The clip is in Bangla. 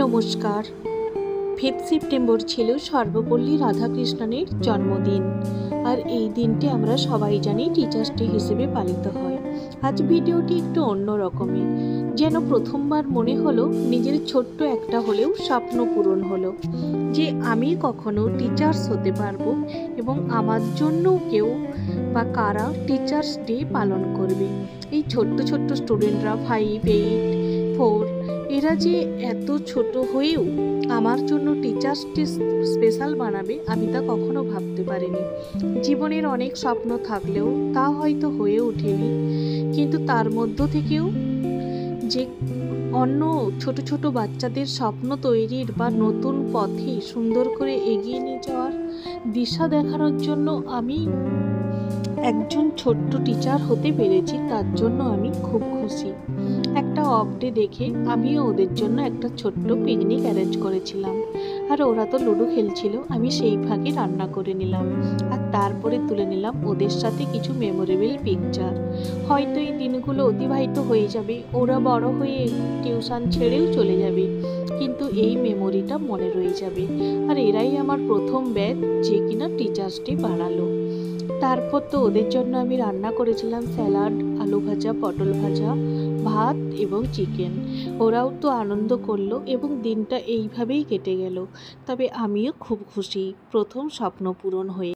নমস্কার। 5 সেপ্টেম্বর ছিল সর্বপল্লী রাধাকৃষ্ণনের জন্মদিন। আর এই দিনটি আমরা সবাই জানি টিচার্স ডে হিসেবে পালিত হয়। আজ ভিডিওটি একটু অন্য রকমের। যেন প্রথমবার মনে হলো নিজের ছোট্ট একটা হলেও স্বপ্ন পূরণ হলো, যে আমি কখনো টিচার্স হতে পারবো এবং আমার জন্য কেউ বা কারা টিচার্স ডে পালন করবে। এই ছোট্ট ছোট্ট স্টুডেন্টরা 5, 8, 4 এরা যে এত ছোট হয়েও আমার জন্য টিচার্স ডে স্পেশাল বানাবে, আমি তা কখনো ভাবতে পারিনি। জীবনের অনেক স্বপ্ন থাকলেও তা হয়তো হয়ে ওঠেনি, কিন্তু তার মধ্য থেকেও যে অন্য ছোট ছোট বাচ্চাদের স্বপ্ন তৈরির বা নতুন পথে সুন্দর করে এগিয়ে নিয়ে যাওয়ার দিশা দেখানোর জন্য আমি একজন ছোট্ট টিচার হতে পেরেছি, তার জন্য আমি খুব খুশি। একটা অফ ডে দেখে আমিও ওদের জন্য একটা ছোট্ট পিকনিক অ্যারেঞ্জ করেছিলাম। আর ওরা তো লুডো খেলছিল, আমি সেই ফাঁকে রান্না করে নিলাম। আর তারপরে তুলে নিলাম ওদের সাথে কিছু মেমোরেবল পিকচার। হয়তো এই দিনগুলো অতিবাহিত হয়ে যাবে, ওরা বড় হয়ে টিউশন ছেড়েও চলে যাবে, কিন্তু এই মেমোরিটা মনে রয়ে যাবে। আর এরাই আমার প্রথম ব্যাচ যে কিনা টিচার্স ডে বানালো। তারপর তো ওদের জন্য আমি রান্না করেছিলাম স্যালাড, আলু ভাজা, পটল ভাজা, ভাত এবং চিকেন। ওরাও তো আনন্দ করলো এবং দিনটা এইভাবেই কেটে গেল। তবে আমিও খুব খুশি, প্রথম স্বপ্ন পূরণ হয়ে।